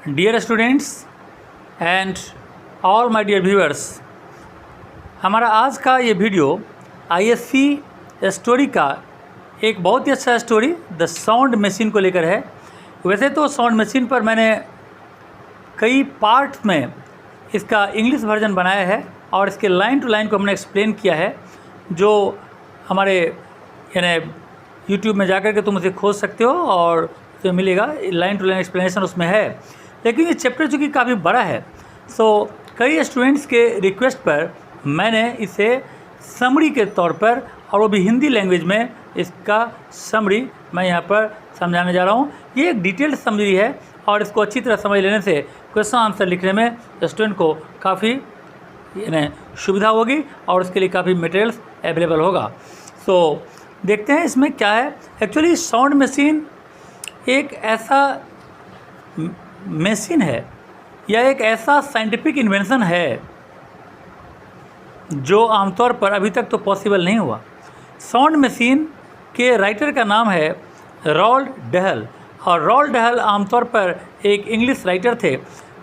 Dear students and all my dear viewers, हमारा आज का ये वीडियो आईएससी स्टोरी का एक बहुत ही अच्छा स्टोरी द साउंड मशीन को लेकर है। वैसे तो साउंड मशीन पर मैंने कई पार्ट्स में इसका इंग्लिश वर्जन बनाया है और इसके लाइन टू लाइन को हमने एक्सप्लेन किया है, जो हमारे यानी यूट्यूब में जाकर के तुम उसे खोज सकते हो और उसे मिलेगा, लाइन टू लाइन एक्सप्लेनेशन उसमें है। लेकिन ये चैप्टर चूँकि काफ़ी बड़ा है, सो कई स्टूडेंट्स के रिक्वेस्ट पर मैंने इसे समरी के तौर पर और वो भी हिंदी लैंग्वेज में इसका समरी मैं यहाँ पर समझाने जा रहा हूँ। ये एक डिटेल्ड समरी है और इसको अच्छी तरह समझ लेने से क्वेश्चन आंसर लिखने में स्टूडेंट को काफ़ी यानी सुविधा होगी और उसके लिए काफ़ी मटेरियल्स अवेलेबल होगा। सो देखते हैं इसमें क्या है। एक्चुअली साउंड मशीन एक ऐसा मशीन है या एक ऐसा साइंटिफिक इन्वेंशन है जो आमतौर पर अभी तक तो पॉसिबल नहीं हुआ। साउंड मशीन के राइटर का नाम है रॉल्ड डहल और रॉल्ड डहल आमतौर पर एक इंग्लिश राइटर थे।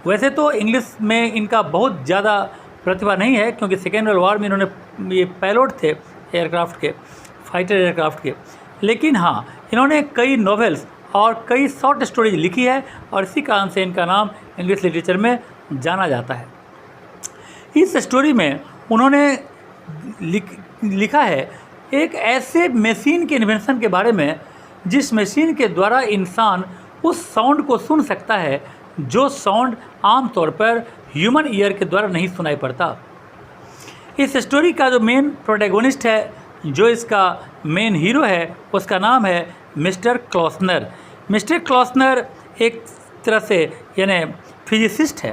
वैसे तो इंग्लिश में इनका बहुत ज़्यादा प्रतिभा नहीं है क्योंकि सेकेंड वर्ल्ड वॉर में इन्होंने ये पायलट थे एयरक्राफ्ट के, फाइटर एयरक्राफ्ट के। लेकिन हाँ, इन्होंने कई नॉवेल्स और कई शॉर्ट स्टोरीज लिखी है और इसी कारण से इनका नाम इंग्लिश लिटरेचर में जाना जाता है। इस स्टोरी में उन्होंने लिखा है एक ऐसे मशीन के इन्वेंशन के बारे में जिस मशीन के द्वारा इंसान उस साउंड को सुन सकता है जो साउंड आमतौर पर ह्यूमन ईयर के द्वारा नहीं सुनाई पड़ता। इस स्टोरी का जो मेन प्रोटैगोनिस्ट है, जो इसका मेन हीरो है, उसका नाम है मिस्टर क्लॉसनर। मिस्टर क्लॉसनर एक तरह से यानी फिजिसिस्ट है।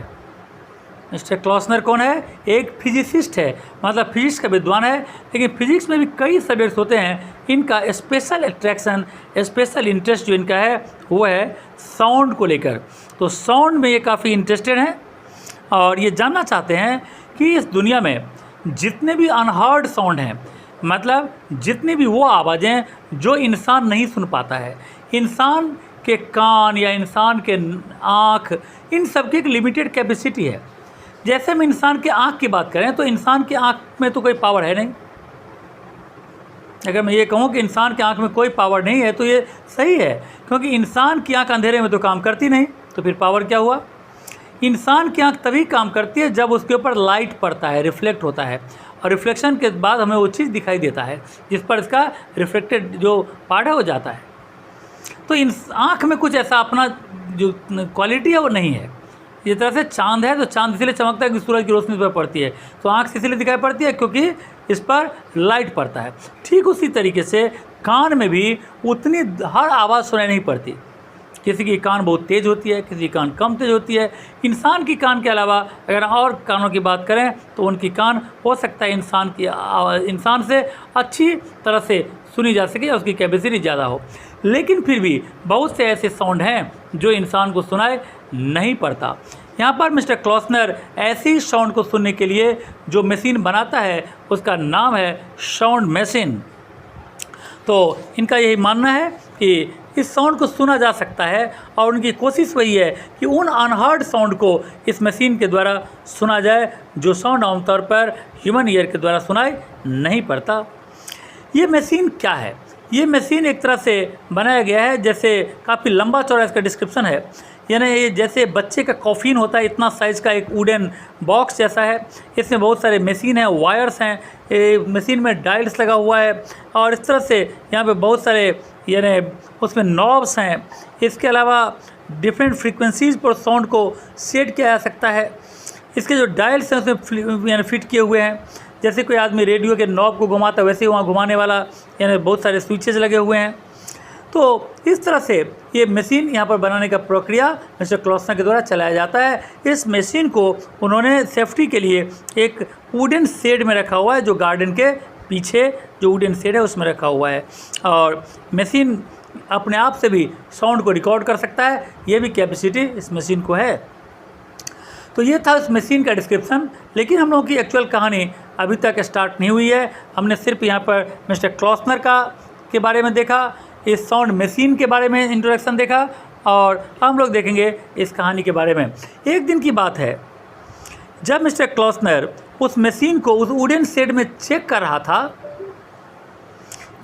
मिस्टर क्लॉसनर कौन है? एक फिजिसिस्ट है, मतलब फिजिक्स का विद्वान है। लेकिन फिजिक्स में भी कई सब्जेक्ट्स होते हैं, इनका स्पेशल अट्रैक्शन, स्पेशल इंटरेस्ट जो इनका है वो है साउंड को लेकर। तो साउंड में ये काफ़ी इंटरेस्टेड हैं और ये जानना चाहते हैं कि इस दुनिया में जितने भी अनहर्ड साउंड हैं, मतलब जितनी भी वो आवाज़ें जो इंसान नहीं सुन पाता है, इंसान के कान या इंसान के आँख, इन सब की एक लिमिटेड कैपेसिटी है। जैसे हम इंसान के आँख की बात करें तो इंसान के आँख में तो कोई पावर है नहीं। अगर मैं ये कहूँ कि इंसान के आँख में कोई पावर नहीं है तो ये सही है, क्योंकि इंसान की आँख अंधेरे में तो काम करती नहीं, तो फिर पावर क्या हुआ? इंसान की आँख तभी काम करती है जब उसके ऊपर लाइट पड़ता है, रिफ्लेक्ट होता है, और रिफ्लेक्शन के बाद हमें वो चीज़ दिखाई देता है जिस पर इसका रिफ्लेक्टेड जो पार्ट है वो जाता है। तो इन आँख में कुछ ऐसा अपना जो क्वालिटी है वो नहीं है। इस तरह से चांद है तो चांद इसलिए चमकता है कि सूरज की रोशनी इस पर पड़ती है, तो आँख से इसलिए दिखाई पड़ती है क्योंकि इस पर लाइट पड़ता है। ठीक उसी तरीके से कान में भी उतनी हर आवाज़ सुनाई नहीं पड़ती। किसी की कान बहुत तेज़ होती है, किसी की कान कम तेज़ होती है। इंसान की कान के अलावा अगर और कानों की बात करें तो उनकी कान हो सकता है इंसान से अच्छी तरह से सुनी जा सके या उसकी कैपेसिटी ज़्यादा हो। लेकिन फिर भी बहुत से ऐसे साउंड हैं जो इंसान को सुनाई नहीं पड़ता। यहाँ पर मिस्टर क्लॉसनर ऐसे ही साउंड को सुनने के लिए जो मशीन बनाता है उसका नाम है साउंड मशीन। तो इनका यही मानना है कि इस साउंड को सुना जा सकता है और उनकी कोशिश वही है कि उन अनहर्ड साउंड को इस मशीन के द्वारा सुना जाए जो साउंड आमतौर पर ह्यूमन ईयर के द्वारा सुनाई नहीं पड़ता। ये मशीन क्या है? ये मशीन एक तरह से बनाया गया है, जैसे काफ़ी लंबा चौड़ा इसका डिस्क्रिप्शन है, यानी ये जैसे बच्चे का कॉफिन होता है इतना साइज़ का एक वुडन बॉक्स जैसा है। इसमें बहुत सारे मशीन हैं, वायर्स हैं, मशीन में डायल्स लगा हुआ है और इस तरह से यहाँ पे बहुत सारे यानी उसमें नॉब्स हैं। इसके अलावा डिफरेंट फ्रीक्वेंसीज़ पर साउंड को सेट किया जा सकता है। इसके जो डायल्स हैं उसमें यानी फिट किए हुए हैं, जैसे कोई आदमी रेडियो के नॉब को घुमाता है वैसे ही वहाँ घुमाने वाला यानी बहुत सारे स्विचेस लगे हुए हैं। तो इस तरह से ये मशीन यहाँ पर बनाने का प्रक्रिया मिस्टर क्लॉसनर के द्वारा चलाया जाता है। इस मशीन को उन्होंने सेफ्टी के लिए एक वुडन शेड में रखा हुआ है, जो गार्डन के पीछे जो वुडन शेड है उसमें रखा हुआ है, और मशीन अपने आप से भी साउंड को रिकॉर्ड कर सकता है। ये भी कैपेसिटी इस मशीन को है। तो ये था इस मशीन का डिस्क्रिप्शन। लेकिन हम लोगों की एक्चुअल कहानी अभी तक स्टार्ट नहीं हुई है। हमने सिर्फ यहाँ पर मिस्टर क्लॉसनर के बारे में देखा, इस साउंड मशीन के बारे में इंट्रोडक्शन देखा और हम लोग देखेंगे इस कहानी के बारे में। एक दिन की बात है जब मिस्टर क्लॉसनर उस मशीन को उस वुडन शेड में चेक कर रहा था,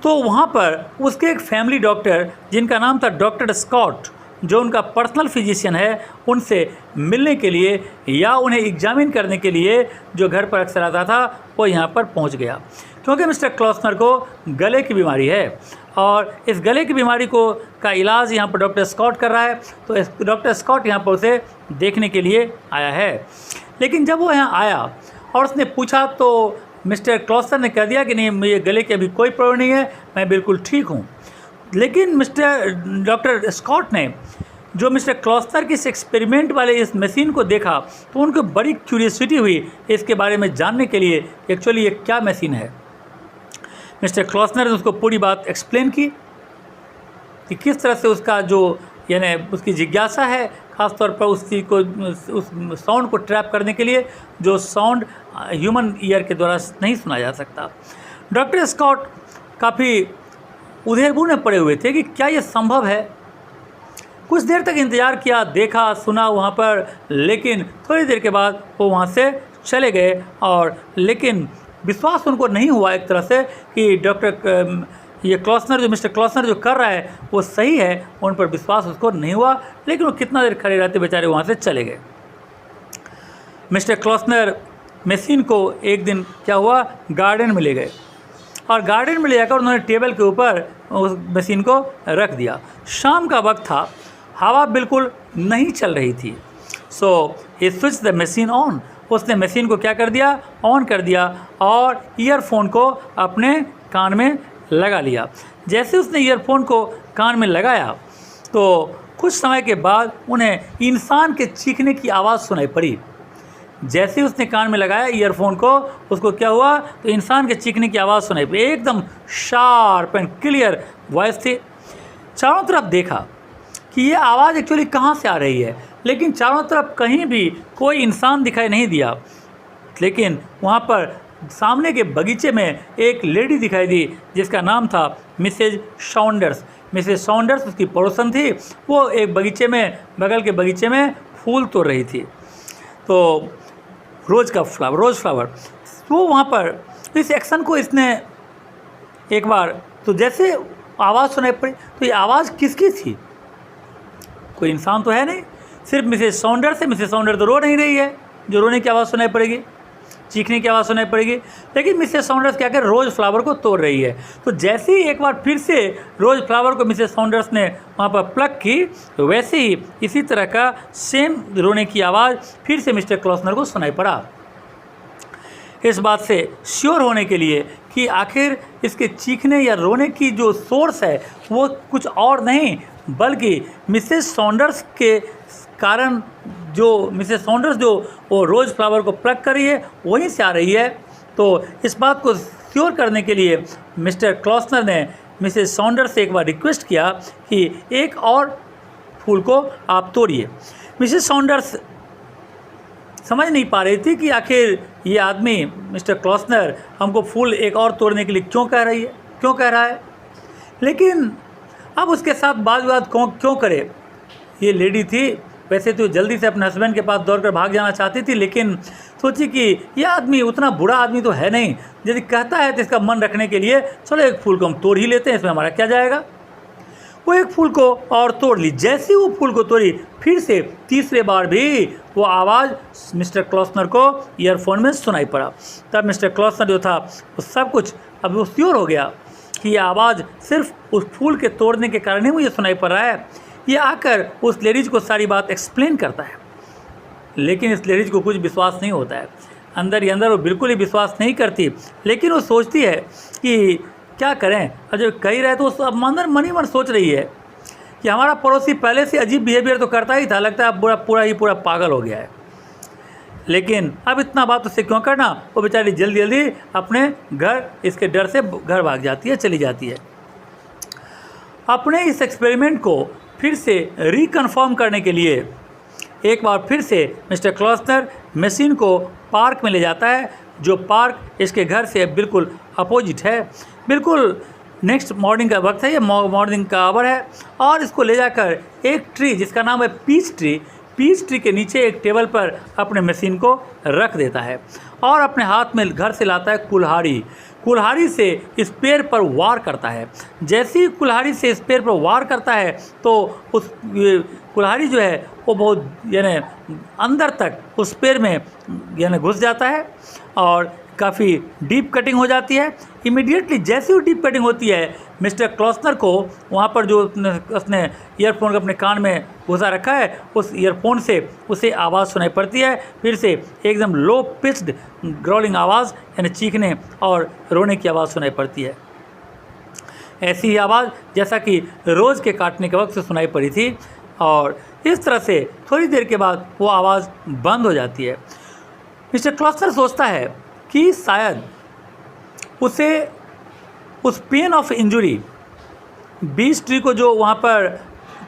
तो वहाँ पर उसके एक फैमिली डॉक्टर जिनका नाम था डॉक्टर स्कॉट, जो उनका पर्सनल फिजिशियन है, उनसे मिलने के लिए या उन्हें एग्जामिन करने के लिए जो घर पर अक्सर आता था, वो यहाँ पर पहुँच गया। क्योंकि मिस्टर क्लॉसनर को गले की बीमारी है और इस गले की बीमारी का इलाज यहाँ पर डॉक्टर स्कॉट कर रहा है, तो डॉक्टर स्कॉट यहाँ पर उसे देखने के लिए आया है। लेकिन जब वो यहाँ आया और उसने पूछा, तो मिस्टर क्लॉसनर ने कह दिया कि नहीं, मुझे गले की अभी कोई प्रॉब्लम नहीं है, मैं बिल्कुल ठीक हूँ। लेकिन डॉक्टर स्कॉट ने जो मिस्टर क्लॉसनर की इस एक्सपेरिमेंट वाले इस मशीन को देखा, तो उनको बड़ी क्यूरियोसिटी हुई इसके बारे में जानने के लिए एक्चुअली ये क्या मशीन है। मिस्टर क्लॉसनर ने उसको पूरी बात एक्सप्लेन की कि किस तरह से उसका जो यानी उसकी जिज्ञासा है, ख़ास तौर पर उस चीज़ को, उस साउंड को ट्रैप करने के लिए जो साउंड ह्यूमन ईयर के द्वारा नहीं सुना जा सकता। डॉक्टर स्कॉट काफ़ी उधेड़-बुन में पड़े हुए थे कि क्या ये संभव है। कुछ देर तक इंतज़ार किया, देखा, सुना वहाँ पर, लेकिन थोड़ी देर के बाद वो वहाँ से चले गए। और लेकिन विश्वास उनको नहीं हुआ एक तरह से कि ये क्लॉसनर, जो मिस्टर क्लॉसनर जो कर रहा है वो सही है, उन पर विश्वास उसको नहीं हुआ। लेकिन वो कितना देर खड़े रहते, बेचारे वहाँ से चले गए। मिस्टर क्लॉसनर मशीन को एक दिन क्या हुआ, गार्डन में ले गए और गार्डन में ले जाकर उन्होंने टेबल के ऊपर उस मशीन को रख दिया। शाम का वक्त था, हवा बिल्कुल नहीं चल रही थी। सो ही स्विच द मशीन ऑन, उसने मशीन को क्या कर दिया, ऑन कर दिया और ईयरफोन को अपने कान में लगा लिया। जैसे उसने ईयरफोन को कान में लगाया, तो कुछ समय के बाद उन्हें इंसान के चीखने की आवाज़ सुनाई पड़ी। जैसे ही उसने कान में लगाया ईयरफोन को, उसको क्या हुआ, तो इंसान के चीखने की आवाज़ सुनाई पड़ी। एकदम शार्प एंड क्लियर वॉइस थी। चारों तरफ देखा कि ये आवाज़ एक्चुअली कहाँ से आ रही है, लेकिन चारों तरफ कहीं भी कोई इंसान दिखाई नहीं दिया। लेकिन वहाँ पर सामने के बगीचे में एक लेडी दिखाई दी जिसका नाम था मिसेज सॉन्डर्स। मिसेज सॉन्डर्स उसकी पड़ोसन थी। वो एक बगीचे में, बगल के बगीचे में फूल तोड़ रही थी, तो रोज़ फ्लावर। तो वहाँ पर इस एक्शन को इसने एक बार, तो जैसे आवाज़ सुनाई पड़ी, तो ये आवाज़ किसकी थी, कोई इंसान तो है नहीं, सिर्फ मिसेज सॉन्डर्स है। मिसेज सॉन्डर्स तो रो नहीं रही है, जो रोने की आवाज़ सुनाई पड़ेगी, चीखने की आवाज़ सुनाई पड़ेगी। लेकिन मिसेज सॉन्डर्स क्या कर, रोज़ फ्लावर को तोड़ रही है। तो जैसे ही एक बार फिर से रोज़ फ्लावर को मिसेज सॉन्डर्स ने वहाँ पर प्लग की, तो वैसे ही इसी तरह का सेम रोने की आवाज़ फिर से मिस्टर क्लॉसनर को सुनाई पड़ा। इस बात से श्योर होने के लिए कि आखिर इसके चीखने या रोने की जो सोर्स है वो कुछ और नहीं, बल्कि मिसेज सॉन्डर्स के कारण, जो मिसेज सॉन्डर्स जो वो रोज़ फ्लावर को प्लग कर रही है, वहीं से आ रही है। तो इस बात को श्योर करने के लिए मिस्टर क्लॉसनर ने मिसेज सॉन्डर्स से एक बार रिक्वेस्ट किया कि एक और फूल को आप तोड़िए। मिसेज सॉन्डर्स समझ नहीं पा रही थी कि आखिर ये आदमी मिस्टर क्लॉसनर हमको फूल एक और तोड़ने के लिए क्यों कह रहा है। लेकिन अब उसके साथ बात विवाद क्यों करे। ये लेडी थी, वैसे तो जल्दी से अपने हस्बैंड के पास दौड़कर भाग जाना चाहती थी, लेकिन सोची कि यह आदमी उतना बुरा आदमी तो है नहीं, यदि कहता है तो इसका मन रखने के लिए चलो एक फूल को हम तोड़ ही लेते हैं, इसमें हमारा क्या जाएगा। वो एक फूल को और तोड़ ली। जैसे ही वो फूल को तोड़ी, फिर से तीसरे बार भी वो आवाज़ मिस्टर क्लॉसनर को ईयरफोन में सुनाई पड़ा। तब मिस्टर क्लॉसनर जो था वो सब कुछ अब वो श्योर हो गया कि ये आवाज़ सिर्फ उस फूल के तोड़ने के कारण ही मुझे सुनाई पड़ रहा है। ये आकर उस लेडीज़ को सारी बात एक्सप्लेन करता है, लेकिन इस लेडीज़ को कुछ विश्वास नहीं होता है। अंदर ही अंदर वो बिल्कुल ही विश्वास नहीं करती, लेकिन वो सोचती है कि क्या करें। और जब कह रहे तो अब अंदर मन ही मन सोच रही है कि हमारा पड़ोसी पहले से अजीब बिहेवियर तो करता ही था, लगता है अब पूरा पागल हो गया है, लेकिन अब इतना बात उससे क्यों करना। वो बेचारी जल्दी जल्दी अपने घर, इसके डर से घर भाग जाती है, चली जाती है। अपने इस एक्सपेरिमेंट को फिर से रिकन्फर्म करने के लिए एक बार फिर से मिस्टर क्लॉसनर मशीन को पार्क में ले जाता है, जो पार्क इसके घर से बिल्कुल अपोजिट है। बिल्कुल नेक्स्ट मॉर्निंग का वक्त है, ये मॉर्निंग का आवर है, और इसको ले जाकर एक ट्री जिसका नाम है पीच ट्री के नीचे एक टेबल पर अपने मशीन को रख देता है और अपने हाथ में घर से लाता है कुल्हाड़ी से इस पेड़ पर वार करता है। जैसे ही कुल्हाड़ी से इस पेड़ पर वार करता है तो उस कुल्हाड़ी जो है वो बहुत यानी अंदर तक उस पेड़ में यानी घुस जाता है और काफ़ी डीप कटिंग हो जाती है। इमीडिएटली जैसे ही डीप कटिंग होती है, मिस्टर क्लॉसनर को वहाँ पर जो उसने ईयरफोन अपने कान में घुसा रखा है, उस ईयरफोन से उसे आवाज़ सुनाई पड़ती है, फिर से एकदम लो पिच्ड ग्रॉलिंग आवाज़ यानी चीखने और रोने की आवाज़ सुनाई पड़ती है। ऐसी ही आवाज़ जैसा कि रोज़ के काटने के वक्त से सुनाई पड़ी थी, और इस तरह से थोड़ी देर के बाद वो आवाज़ बंद हो जाती है। मिस्टर क्लॉसनर सोचता है कि शायद उसे उस pain of injury, beech tree को जो वहाँ पर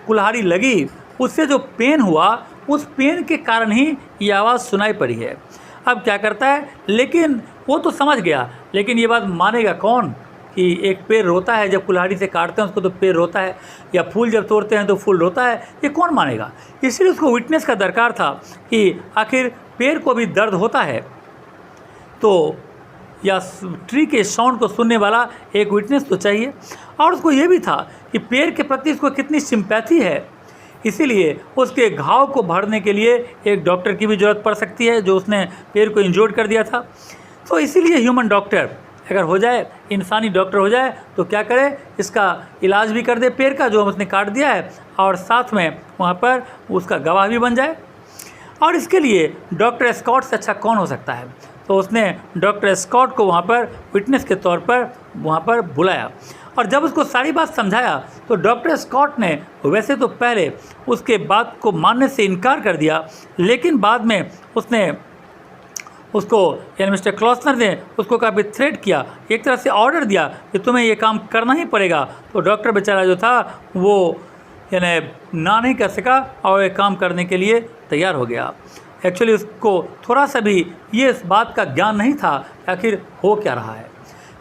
कुल्हाड़ी लगी उससे जो पेन हुआ, उस पेन के कारण ही ये आवाज़ सुनाई पड़ी है। अब क्या करता है, लेकिन वो तो समझ गया, लेकिन ये बात मानेगा कौन कि एक पेड़ रोता है, जब कुल्हाड़ी से काटते हैं उसको तो पेड़ रोता है, या फूल जब तोड़ते हैं तो फूल रोता है, ये कौन मानेगा। इसलिए उसको विटनेस का दरकार था कि आखिर पेड़ को भी दर्द होता है, तो या ट्री के साउंड को सुनने वाला एक विटनेस तो चाहिए। और उसको ये भी था कि पेड़ के प्रति उसको कितनी सिंपैथी है, इसीलिए उसके घाव को भरने के लिए एक डॉक्टर की भी ज़रूरत पड़ सकती है जो उसने पेड़ को इंजोर्ड कर दिया था। तो इसीलिए ह्यूमन डॉक्टर अगर हो जाए, इंसानी डॉक्टर हो जाए, तो क्या करे, इसका इलाज भी कर दे पेड़ का जो उसने काट दिया है, और साथ में वहाँ पर उसका गवाह भी बन जाए। और इसके लिए डॉक्टर स्कॉट से अच्छा कौन हो सकता है, तो उसने डॉक्टर स्कॉट को वहाँ पर विटनेस के तौर पर वहाँ पर बुलाया, और जब उसको सारी बात समझाया तो डॉक्टर स्कॉट ने वैसे तो पहले उसके बात को मानने से इनकार कर दिया, लेकिन बाद में उसने उसको यानी मिस्टर क्लॉसनर ने उसको काफ़ी थ्रेट किया, एक तरह से ऑर्डर दिया कि तुम्हें ये काम करना ही पड़ेगा। तो डॉक्टर बेचारा जो था वो यानी ना नहीं कर सका और ये काम करने के लिए तैयार हो गया। एक्चुअली उसको थोड़ा सा भी ये इस बात का ज्ञान नहीं था आखिर हो क्या रहा है,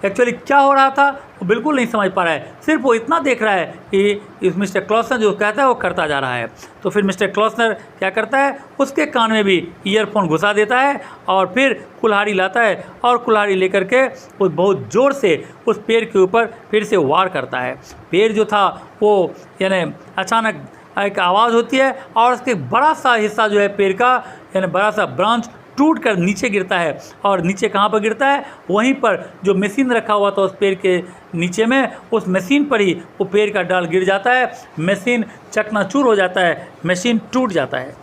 एक्चुअली क्या हो रहा था वो बिल्कुल नहीं समझ पा रहा है। सिर्फ वो इतना देख रहा है कि इस मिस्टर क्लॉसनर जो कहता है वो करता जा रहा है। तो फिर मिस्टर क्लॉसनर क्या करता है, उसके कान में भी ईयरफोन घुसा देता है और फिर कुल्हाड़ी लाता है और कुल्हाड़ी लेकर के वो बहुत ज़ोर से उस पेड़ के ऊपर फिर से वार करता है। पेड़ जो था वो यानी अचानक एक आवाज़ होती है और उसके बड़ा सा हिस्सा जो है पेड़ का यानी बड़ा सा ब्रांच टूट कर नीचे गिरता है, और नीचे कहाँ पर गिरता है, वहीं पर जो मशीन रखा हुआ था उस पेड़ के नीचे में, उस मशीन पर ही वो पेड़ का डाल गिर जाता है, मशीन चकनाचूर हो जाता है, मशीन टूट जाता है।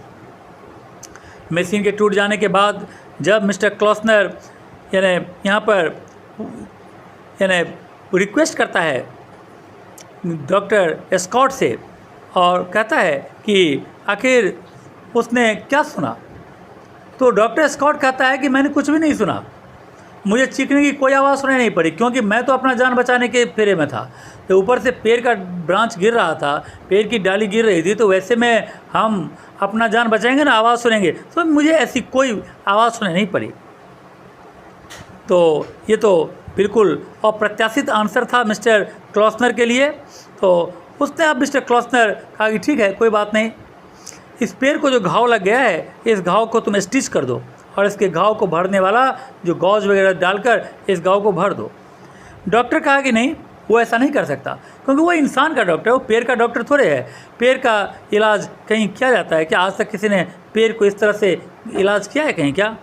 मशीन के टूट जाने के बाद जब मिस्टर क्लॉसनर यानी यहाँ पर यानी रिक्वेस्ट करता है डॉक्टर स्कॉट से और कहता है कि आखिर उसने क्या सुना, तो डॉक्टर स्कॉट कहता है कि मैंने कुछ भी नहीं सुना, मुझे चीखने की कोई आवाज़ सुनाई नहीं पड़ी, क्योंकि मैं तो अपना जान बचाने के फेरे में था। तो ऊपर से पेड़ का ब्रांच गिर रहा था, पेड़ की डाली गिर रही थी, तो वैसे में हम अपना जान बचाएंगे ना, आवाज़ सुनेंगे, तो मुझे ऐसी कोई आवाज़ सुनाई नहीं पड़ी। तो ये तो बिल्कुल अप्रत्याशित आंसर था मिस्टर क्लॉसनर के लिए। तो उसने अब मिस्टर क्लॉसनर कहा कि ठीक है, कोई बात नहीं, इस पेड़ को जो घाव लग गया है इस घाव को तुम स्टिच कर दो, और इसके घाव को भरने वाला जो गॉज वगैरह डालकर इस घाव को भर दो। डॉक्टर कहा कि नहीं, वो ऐसा नहीं कर सकता, क्योंकि वो इंसान का डॉक्टर है, वो पेड़ का डॉक्टर थोड़े है। पेड़ का इलाज कहीं किया जाता है क्या? आज तक किसी ने पेड़ को इस तरह से इलाज किया है कहीं क्या?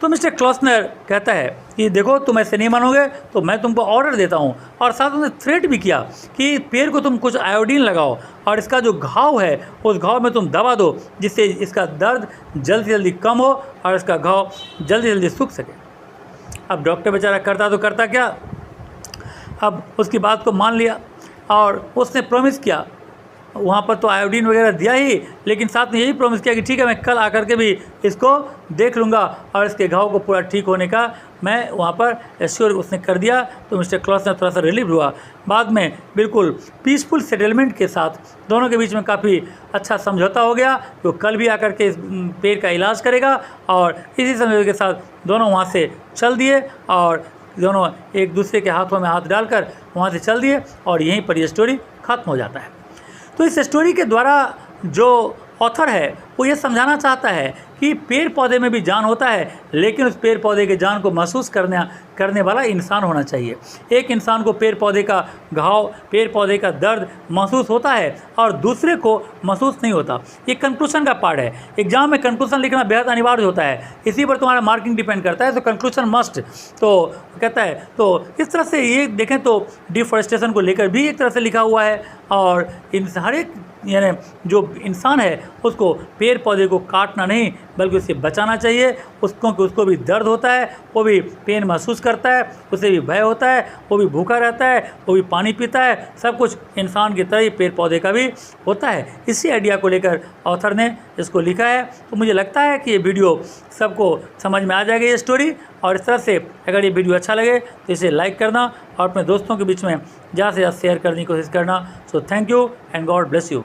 तो मिस्टर क्लॉसनर कहता है कि देखो, तुम ऐसे नहीं मानोगे तो मैं तुमको ऑर्डर देता हूँ, और साथ में थ्रेट भी किया कि पेड़ को तुम कुछ आयोडीन लगाओ और इसका जो घाव है उस घाव में तुम दवा दो, जिससे इसका दर्द जल्दी से जल्दी कम हो और इसका घाव जल्दी जल्दी सूख सके। अब डॉक्टर बेचारा करता तो करता क्या, अब उसकी बात को मान लिया और उसने प्रॉमिस किया, वहाँ पर तो आयोडीन वगैरह दिया ही, लेकिन साथ में यही प्रॉमिस किया कि ठीक है, मैं कल आकर के भी इसको देख लूँगा और इसके घाव को पूरा ठीक होने का मैं वहाँ पर एश्योर उसने कर दिया। तो मिस्टर क्लॉसनर थोड़ा सा रिलीव हुआ। बाद में बिल्कुल पीसफुल सेटलमेंट के साथ दोनों के बीच में काफ़ी अच्छा समझौता हो गया। तो कल भी आकर के इस पेड़ का इलाज करेगा, और इसी समझौते के साथ दोनों वहाँ से चल दिए और दोनों एक दूसरे के हाथों में हाथ डालकर वहाँ से चल दिए और यहीं पर ये स्टोरी ख़त्म हो जाता है। तो इस स्टोरी के द्वारा जो ऑथर है वो ये समझाना चाहता है कि पेड़ पौधे में भी जान होता है, लेकिन उस पेड़ पौधे के जान को महसूस करने वाला इंसान होना चाहिए। एक इंसान को पेड़ पौधे का घाव, पेड़ पौधे का दर्द महसूस होता है और दूसरे को महसूस नहीं होता। ये कंक्लूशन का पार्ट है। एग्जाम में कंक्लूशन लिखना बेहद अनिवार्य होता है, इसी पर तुम्हारा मार्किंग डिपेंड करता है। तो कंक्लूशन मस्ट, तो कहता है। तो इस तरह से ये देखें तो डिफॉरेस्टेशन को लेकर भी एक तरह से लिखा हुआ है, और इन हर एक यानी जो इंसान है उसको पेड़ पौधे को काटना नहीं बल्कि उसे बचाना चाहिए। उसको भी दर्द होता है, वो भी पेन महसूस करता है, उसे भी भय होता है, वो भी भूखा रहता है, वो भी पानी पीता है। सब कुछ इंसान की तरह ही पेड़ पौधे का भी होता है। इसी आइडिया को लेकर ऑथर ने इसको लिखा है। तो मुझे लगता है कि ये वीडियो सबको समझ में आ जाएगी ये स्टोरी। और इस तरह से अगर ये वीडियो अच्छा लगे तो इसे लाइक करना और अपने दोस्तों के बीच में ज़्यादा से ज़्यादा शेयर करने की कोशिश करना। So thank you and God bless you.